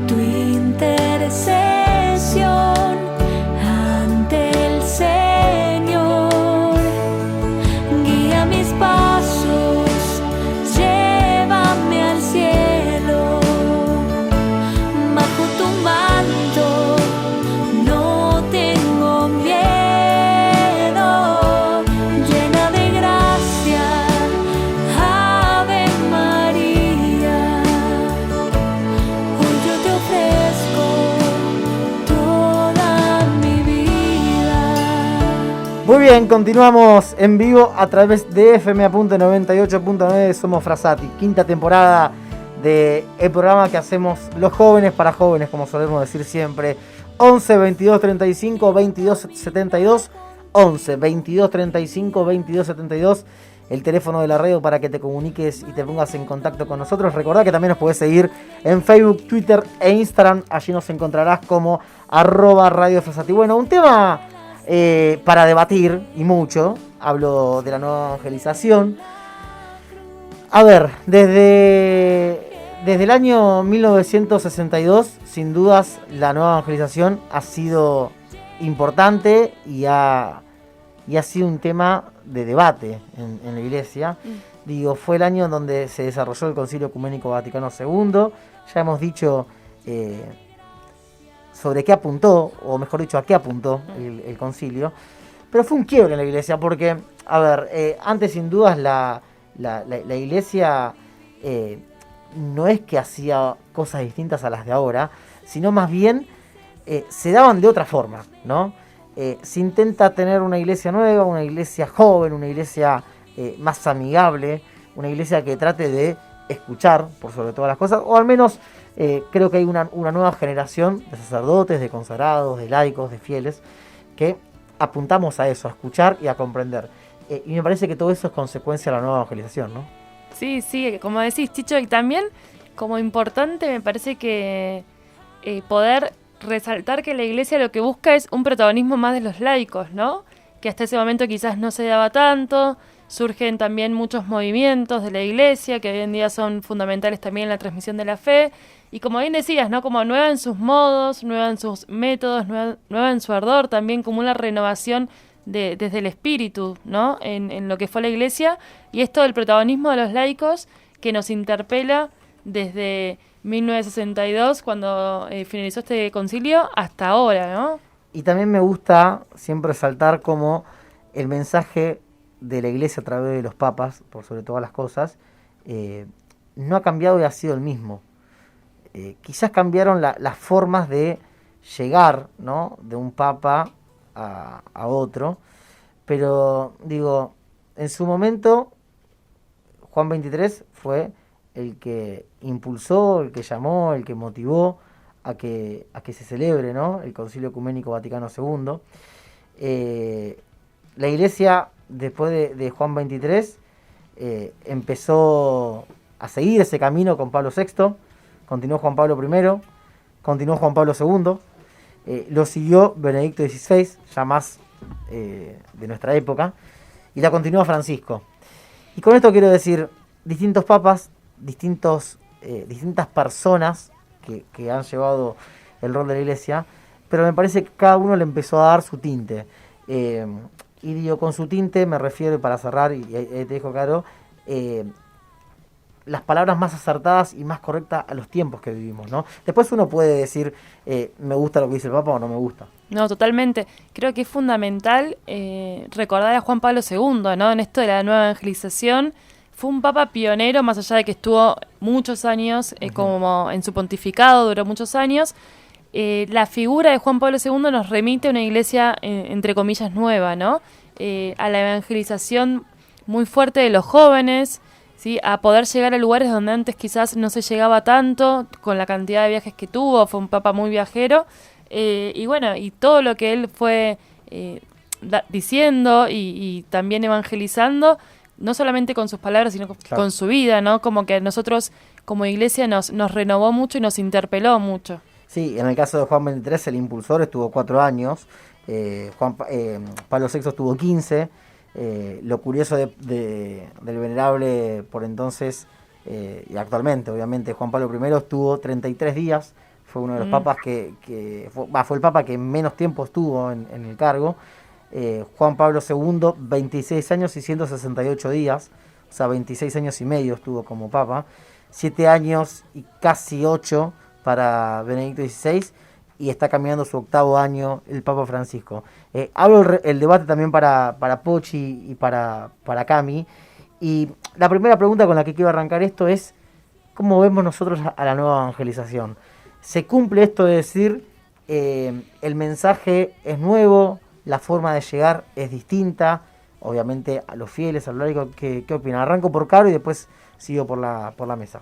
tu intercesión ante el Señor. Guía mis pasos, llévame al cielo. Bajo tu manto no tengo miedo. Llena de gracia, Ave María. Hoy yo te ofrezco toda mi vida. Muy bien, continuamos en vivo a través de FMA.98.9 Somos Frasati, quinta temporada del programa que hacemos los jóvenes para jóvenes, como solemos decir siempre. 11 22 35 22 72, 11 22 35 22 72, el teléfono de la radio para que te comuniques y te pongas en contacto con nosotros. Recordá que también nos podés seguir en Facebook, Twitter e Instagram. Allí nos encontrarás como @Radio Frasati. Bueno, un tema para debatir y mucho. Hablo de la nueva evangelización. A ver, desde el año 1962, sin dudas, la nueva evangelización ha sido importante y ha sido un tema de debate en la Iglesia. Digo, fue el año donde se desarrolló el Concilio Ecuménico Vaticano II. Ya hemos dicho sobre qué apuntó, o mejor dicho, a qué apuntó el concilio. Pero fue un quiebre en la Iglesia, porque, a ver, antes sin dudas la Iglesia no es que hacía cosas distintas a las de ahora, sino más bien se daban de otra forma, ¿no? Se intenta tener una iglesia nueva, una iglesia joven, una iglesia más amigable, una iglesia que trate de escuchar por sobre todas las cosas, o al menos creo que hay una nueva generación de sacerdotes, de consagrados, de laicos, de fieles, que apuntamos a eso, a escuchar y a comprender. Y me parece que todo eso es consecuencia de la nueva evangelización, ¿no? Sí, como decís, Chicho, y también como importante me parece que poder resaltar que la Iglesia lo que busca es un protagonismo más de los laicos, ¿no? Que hasta ese momento quizás no se daba tanto. Surgen también muchos movimientos de la Iglesia que hoy en día son fundamentales también en la transmisión de la fe. Y como bien decías, ¿no? Como nueva en sus modos, nueva en sus métodos, nueva en su ardor, también como una renovación desde el espíritu, ¿no? En lo que fue la Iglesia. Y esto del protagonismo de los laicos que nos interpela desde 1962, cuando finalizó este concilio, hasta ahora, ¿no? Y también me gusta siempre resaltar como el mensaje de la Iglesia a través de los papas, por sobre todas las cosas, no ha cambiado y ha sido el mismo. Quizás cambiaron las formas de llegar, ¿no? De un papa a otro, pero digo, en su momento Juan XXIII fue el que impulsó, el que llamó, el que motivó a que se celebre, ¿no? El Concilio Ecuménico Vaticano II. La Iglesia, después de Juan XXIII, empezó a seguir ese camino con Pablo VI, continuó Juan Pablo I, continuó Juan Pablo II, lo siguió Benedicto XVI, ya más de nuestra época, y la continuó Francisco. Y con esto quiero decir, distintos papas, distintas personas que han llevado el rol de la Iglesia, pero me parece que cada uno le empezó a dar su tinte. Y digo, con su tinte me refiero, para cerrar, y te dejo claro, las palabras más acertadas y más correctas a los tiempos que vivimos, ¿no? Después uno puede decir, me gusta lo que dice el Papa o no me gusta. No, totalmente. Creo que es fundamental recordar a Juan Pablo II, ¿no? En esto de la nueva evangelización. Fue un papa pionero, más allá de que estuvo muchos años como en su pontificado, duró muchos años. La figura de Juan Pablo II nos remite a una iglesia, entre comillas, nueva, ¿no? A la evangelización muy fuerte de los jóvenes, ¿sí? A poder llegar a lugares donde antes quizás no se llegaba tanto, con la cantidad de viajes que tuvo. Fue un papa muy viajero. Y bueno, y todo lo que él fue diciendo y también evangelizando, no solamente con sus palabras, sino con su vida, ¿no? Como que nosotros como iglesia nos renovó mucho y nos interpeló mucho. Sí, en el caso de Juan XXIII, el impulsor estuvo 4 años, Pablo VI estuvo 15. Lo curioso del venerable por entonces, y actualmente obviamente, Juan Pablo I estuvo 33 días, fue uno de los papas fue el papa que menos tiempo estuvo en el cargo. Juan Pablo II, 26 años y 168 días, o sea, 26 años y medio estuvo como papa, 7 años y casi 8 para Benedicto XVI, y está caminando su 8º año el Papa Francisco. Abro el debate también para Pochi y para Cami, y la primera pregunta con la que quiero arrancar esto es: ¿cómo vemos nosotros a la nueva evangelización? ¿Se cumple esto de decir el mensaje es nuevo, la forma de llegar es distinta? Obviamente a los fieles, a los laicos, ¿qué opinan? Arranco por Caro y después sigo por la mesa.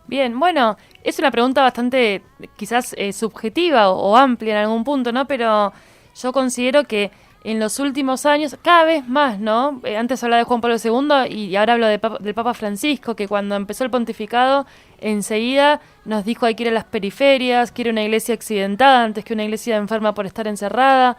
Bien, bueno, es una pregunta bastante quizás subjetiva o amplia en algún punto, ¿no? Pero yo considero que en los últimos años, cada vez más, ¿no? Antes hablaba de Juan Pablo II y ahora hablo del Papa Francisco, que cuando empezó el pontificado, enseguida nos dijo hay que ir a las periferias, quiere una iglesia accidentada antes que una iglesia enferma por estar encerrada,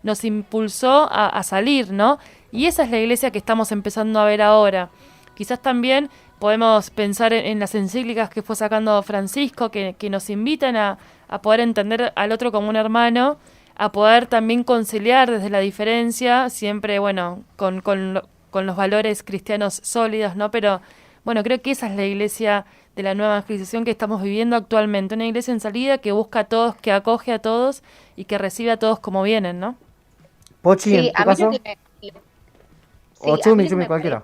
nos impulsó a salir, ¿no? Y esa es la iglesia que estamos empezando a ver ahora. Quizás también podemos pensar en las encíclicas que fue sacando Francisco, que nos invitan a poder entender al otro como un hermano, a poder también conciliar desde la diferencia, siempre, bueno, con los valores cristianos sólidos, ¿no? Pero, bueno, creo que esa es la iglesia de la nueva evangelización que estamos viviendo actualmente, una iglesia en salida que busca a todos, que acoge a todos y que recibe a todos como vienen, ¿no? Pochi, ¿en tu caso? O Chumi, cualquiera.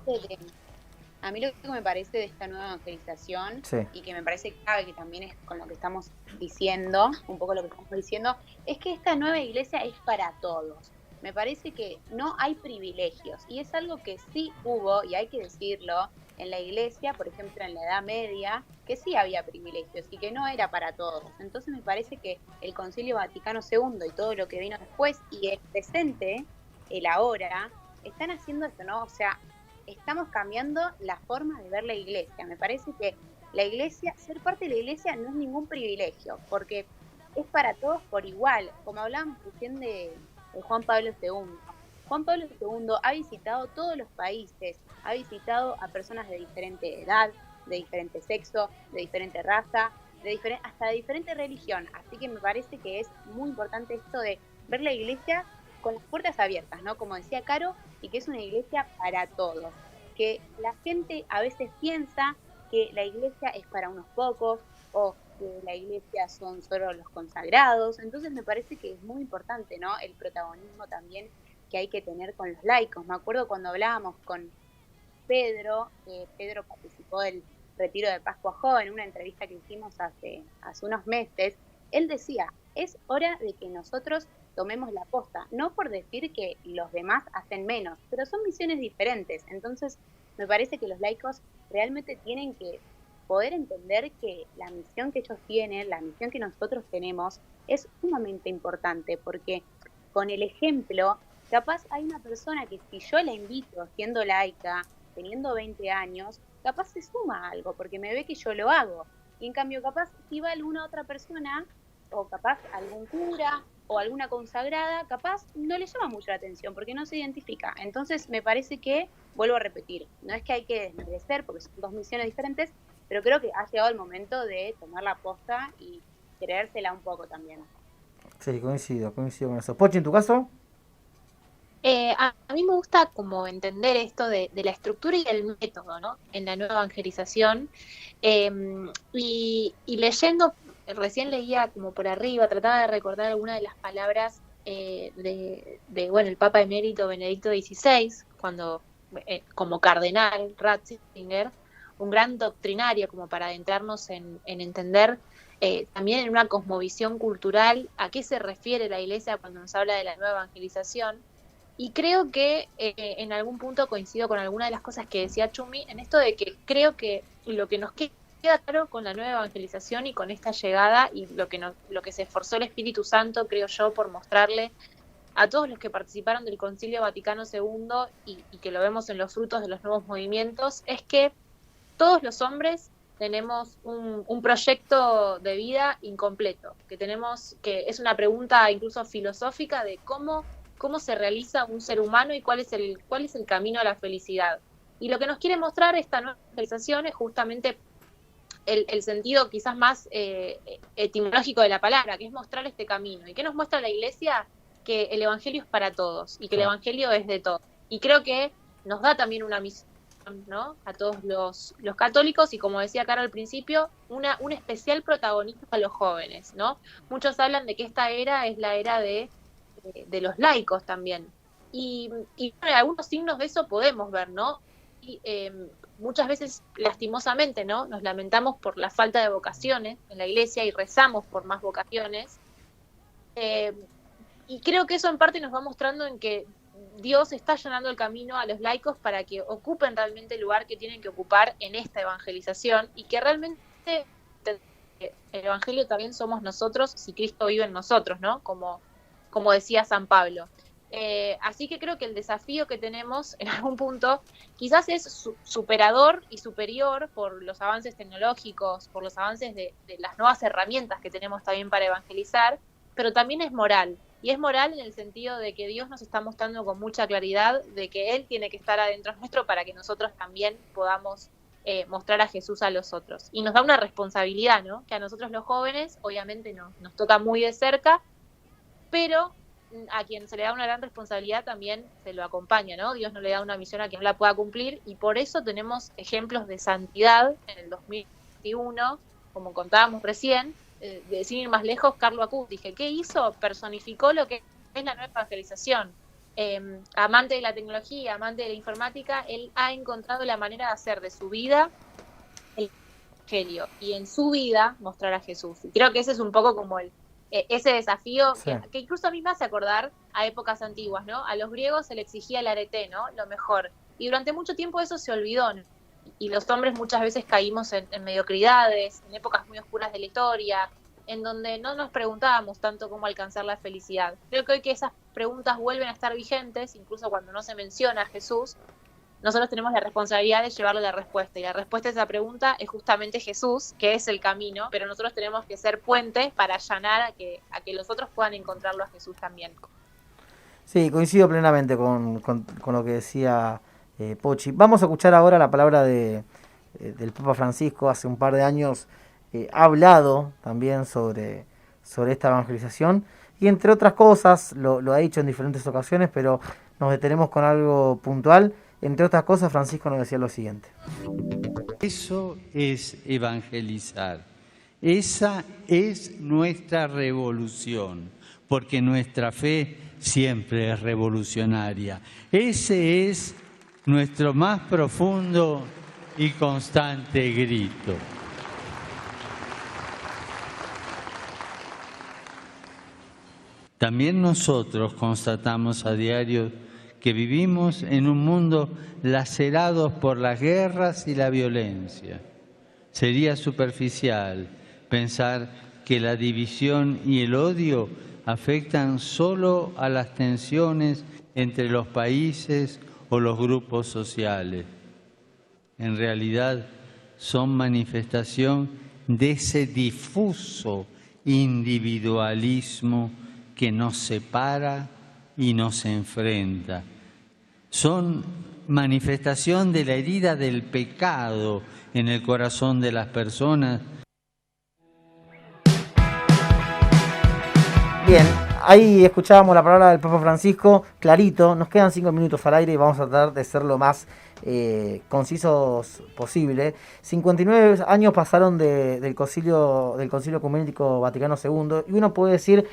A mí lo que me parece de esta nueva evangelización, sí, y que me parece clave, que también es con lo que estamos diciendo, un poco lo que estamos diciendo, es que esta nueva iglesia es para todos. Me parece que no hay privilegios, y es algo que sí hubo, y hay que decirlo, en la iglesia, por ejemplo en la Edad Media, que sí había privilegios y que no era para todos. Entonces me parece que el Concilio Vaticano II y todo lo que vino después, y el presente, el ahora, están haciendo esto, ¿no? O sea, estamos cambiando la forma de ver la iglesia. Me parece que la iglesia, ser parte de la iglesia no es ningún privilegio, porque es para todos por igual. Como hablábamos recién de Juan Pablo II. Juan Pablo II ha visitado todos los países, ha visitado a personas de diferente edad, de diferente sexo, de diferente raza, hasta de diferente religión. Así que me parece que es muy importante esto de ver la iglesia con las puertas abiertas, ¿no? Como decía Caro, y que es una iglesia para todos. Que la gente a veces piensa que la iglesia es para unos pocos o que la iglesia son solo los consagrados. Entonces me parece que es muy importante, ¿no? El protagonismo también que hay que tener con los laicos. Me acuerdo cuando hablábamos con Pedro, Pedro participó del retiro de Pascua Joven, en una entrevista que hicimos hace unos meses. Él decía, es hora de que nosotros tomemos la posta, no por decir que los demás hacen menos, pero son misiones diferentes. Entonces me parece que los laicos realmente tienen que poder entender que la misión que ellos tienen, la misión que nosotros tenemos, es sumamente importante, porque con el ejemplo, capaz hay una persona que si yo la invito siendo laica, teniendo 20 años, capaz se suma a algo, porque me ve que yo lo hago. Y en cambio, capaz si va alguna otra persona, o capaz algún cura, o alguna consagrada, capaz no le llama mucho la atención, porque no se identifica. Entonces me parece que, vuelvo a repetir, no es que hay que desmerecer, porque son dos misiones diferentes, pero creo que ha llegado el momento de tomar la posta y creérsela un poco también. Sí, coincido con eso. Pochi, ¿en tu caso? A mí me gusta como entender esto de la estructura y el método, ¿no? En la nueva evangelización. Y leyendo, recién leía como por arriba, trataba de recordar algunas de las palabras de el Papa Emérito Benedicto XVI, cuando como cardenal Ratzinger, un gran doctrinario como para adentrarnos en entender también en una cosmovisión cultural a qué se refiere la Iglesia cuando nos habla de la nueva evangelización. Y creo que en algún punto coincido con alguna de las cosas que decía Chumi, en esto de que creo que lo que nos queda claro con la nueva evangelización y con esta llegada y lo que se esforzó el Espíritu Santo, creo yo, por mostrarle a todos los que participaron del Concilio Vaticano II y que lo vemos en los frutos de los nuevos movimientos, es que todos los hombres tenemos un proyecto de vida incompleto, que es una pregunta incluso filosófica de cómo se realiza un ser humano y cuál es el camino a la felicidad. Y lo que nos quiere mostrar esta nueva evangelización es justamente el sentido quizás más etimológico de la palabra, que es mostrar este camino. ¿Y qué nos muestra la Iglesia? Que el Evangelio es para todos y que el Evangelio es de todos. Y creo que nos da también una misión, ¿no?, a todos los católicos, y como decía Caro al principio, un especial protagonismo a los jóvenes, ¿no? Muchos hablan de que esta era es la era de los laicos también. Y bueno, algunos signos de eso podemos ver, ¿no? Y muchas veces, lastimosamente, ¿no?, nos lamentamos por la falta de vocaciones en la Iglesia y rezamos por más vocaciones. Y creo que eso en parte nos va mostrando en que Dios está allanando el camino a los laicos para que ocupen realmente el lugar que tienen que ocupar en esta evangelización, y que realmente el Evangelio también somos nosotros si Cristo vive en nosotros, ¿no? Como decía San Pablo. Así que creo que el desafío que tenemos en algún punto quizás es superador y superior por los avances tecnológicos, por los avances de las nuevas herramientas que tenemos también para evangelizar, pero también es moral. Y es moral en el sentido de que Dios nos está mostrando con mucha claridad de que Él tiene que estar adentro nuestro para que nosotros también podamos mostrar a Jesús a los otros. Y nos da una responsabilidad, ¿no?, que a nosotros los jóvenes obviamente nos toca muy de cerca, pero a quien se le da una gran responsabilidad también se lo acompaña, ¿no? Dios no le da una misión a quien no la pueda cumplir, y por eso tenemos ejemplos de santidad en el 2021, como contábamos recién, sin ir más lejos, Carlo Acutis, que ¿qué hizo? Personificó lo que es la nueva evangelización. Amante de la tecnología, amante de la informática, él ha encontrado la manera de hacer de su vida el evangelio, y en su vida mostrar a Jesús. Y creo que ese es un poco como ese desafío, sí, que incluso a mí me hace acordar a épocas antiguas, ¿no? A los griegos se le exigía el arete, ¿no?, lo mejor. Y durante mucho tiempo eso se olvidó, ¿no? Y los hombres muchas veces caímos en mediocridades, en épocas muy oscuras de la historia, en donde no nos preguntábamos tanto cómo alcanzar la felicidad. Creo que hoy que esas preguntas vuelven a estar vigentes, incluso cuando no se menciona a Jesús, nosotros tenemos la responsabilidad de llevarle la respuesta. Y la respuesta a esa pregunta es justamente Jesús, que es el camino, pero nosotros tenemos que ser puentes para allanar a que los otros puedan encontrarlo a Jesús también. Sí, coincido plenamente con lo que decía Pochi. Vamos a escuchar ahora la palabra del Papa Francisco. Hace un par de años ha hablado también sobre esta evangelización, y entre otras cosas lo ha dicho en diferentes ocasiones, pero nos detenemos con algo puntual. Entre otras cosas, Francisco nos decía lo siguiente: eso es evangelizar, esa es nuestra revolución, porque nuestra fe siempre es revolucionaria. Ese es nuestro más profundo y constante grito. También nosotros constatamos a diario que vivimos en un mundo lacerado por las guerras y la violencia. Sería superficial pensar que la división y el odio afectan solo a las tensiones entre los países o los grupos sociales. En realidad, son manifestación de ese difuso individualismo que nos separa y nos enfrenta. Son manifestación de la herida del pecado en el corazón de las personas. Bien, ahí escuchábamos la palabra del Papa Francisco, clarito. Nos quedan 5 minutos al aire y vamos a tratar de ser lo más concisos posible. 59 años pasaron del Concilio Ecuménico Vaticano II, y uno puede decir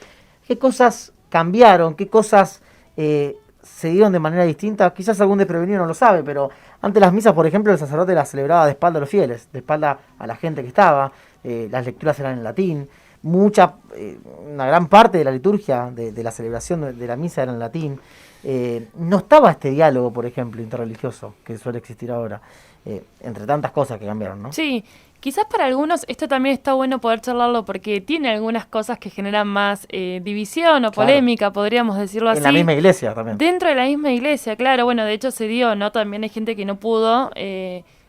qué cosas cambiaron, qué cosas se dieron de manera distinta. Quizás algún desprevenido no lo sabe, pero antes las misas, por ejemplo, el sacerdote las celebraba de espalda a los fieles, de espalda a la gente que estaba. Las lecturas eran en latín. Una gran parte de la liturgia de la celebración de la misa era en latín. No estaba este diálogo, por ejemplo, interreligioso que suele existir ahora, entre tantas cosas que cambiaron, ¿no? Sí, quizás para algunos esto también está bueno poder charlarlo, porque tiene algunas cosas que generan más división o polémica, podríamos decirlo así. En la misma iglesia también. Dentro de la misma iglesia, claro. Bueno, de hecho se dio, ¿no? También hay gente que no pudo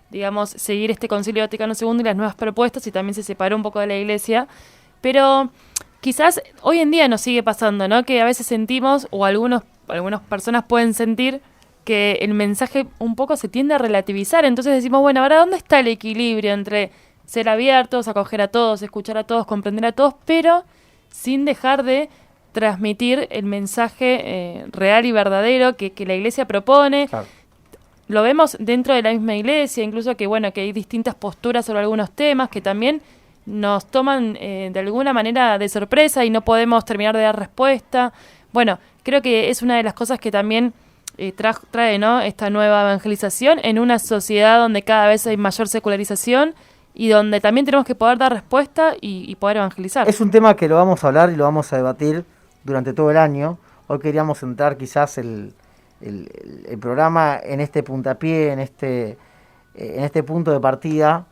digamos, seguir este Concilio Vaticano II y las nuevas propuestas, y también se separó un poco de la Iglesia. Pero quizás hoy en día nos sigue pasando, ¿no? Que a veces sentimos, o algunas personas pueden sentir, que el mensaje un poco se tiende a relativizar. Entonces decimos, bueno, ahora ¿dónde está el equilibrio entre ser abiertos, acoger a todos, escuchar a todos, comprender a todos, pero sin dejar de transmitir el mensaje real y verdadero que la Iglesia propone? Claro. Lo vemos dentro de la misma Iglesia, incluso que hay distintas posturas sobre algunos temas que también nos toman de alguna manera de sorpresa y no podemos terminar de dar respuesta. Bueno, creo que es una de las cosas que también trae, ¿no?, esta nueva evangelización en una sociedad donde cada vez hay mayor secularización y donde también tenemos que poder dar respuesta y poder evangelizar. Es un tema que lo vamos a hablar y lo vamos a debatir durante todo el año. Hoy queríamos centrar quizás el programa en este puntapié, en este punto de partida,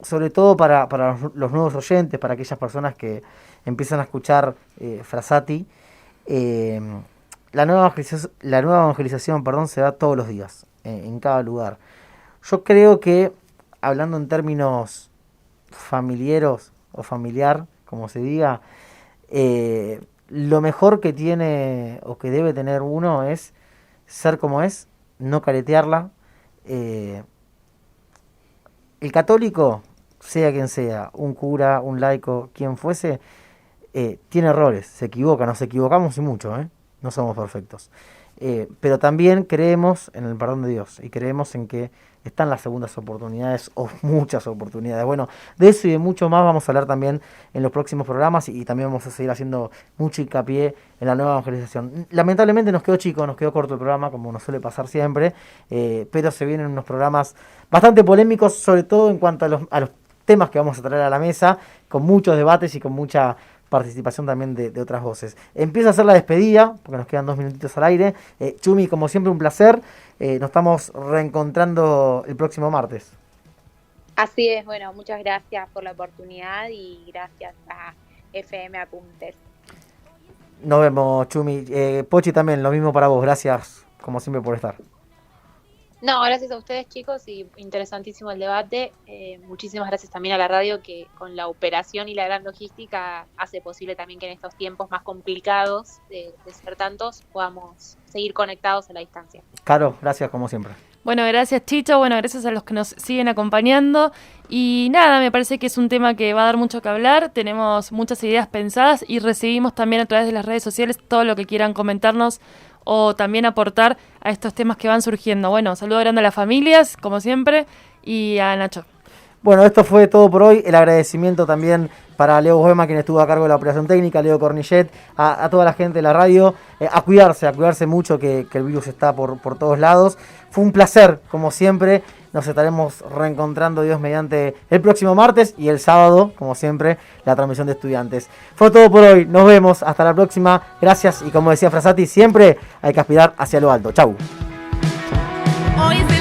sobre todo para los nuevos oyentes, para aquellas personas que empiezan a escuchar Frassati. La nueva evangelización, se da todos los días, en cada lugar. Yo creo que, hablando en términos familiares o familiar, como se diga, lo mejor que tiene o que debe tener uno es ser como es, no caretearla. El católico, sea quien sea, un cura, un laico, quien fuese, tiene errores, se equivoca, nos equivocamos y mucho, no somos perfectos. Pero también creemos en el perdón de Dios y creemos en que están las segundas oportunidades o muchas oportunidades. Bueno, de eso y de mucho más vamos a hablar también en los próximos programas y también vamos a seguir haciendo mucho hincapié en la nueva evangelización. Lamentablemente nos quedó corto el programa, como nos suele pasar siempre, pero se vienen unos programas bastante polémicos, sobre todo en cuanto a los temas que vamos a traer a la mesa, con muchos debates y con mucha participación también de otras voces. Empieza a hacer la despedida, porque nos quedan 2 minutitos al aire. Chumi, como siempre, un placer. Nos estamos reencontrando el próximo martes. Así es, bueno, muchas gracias por la oportunidad y gracias a FM Apuntes. Nos vemos, Chumi. Pochi también, lo mismo para vos. Gracias, como siempre, por estar. No, gracias a ustedes, chicos, y interesantísimo el debate. Muchísimas gracias también a la radio, que con la operación y la gran logística hace posible también que en estos tiempos más complicados de ser tantos podamos seguir conectados a la distancia. Caro, gracias como siempre. Bueno, gracias, Chicho. Bueno, gracias a los que nos siguen acompañando. Y nada, me parece que es un tema que va a dar mucho que hablar. Tenemos muchas ideas pensadas y recibimos también a través de las redes sociales todo lo que quieran comentarnos o también aportar a estos temas que van surgiendo. Bueno, saludo grande a las familias, como siempre, y a Nacho. Bueno, esto fue todo por hoy. El agradecimiento también para Leo Bohema, quien estuvo a cargo de la operación técnica, Leo Cornillet, a toda la gente de la radio, a cuidarse mucho, que el virus está por todos lados. Fue un placer, como siempre. Nos estaremos reencontrando, Dios mediante, el próximo martes y el sábado, como siempre, la transmisión de estudiantes. Fue todo por hoy. Nos vemos. Hasta la próxima. Gracias. Y como decía Frassati, siempre hay que aspirar hacia lo alto. Chau. Hoy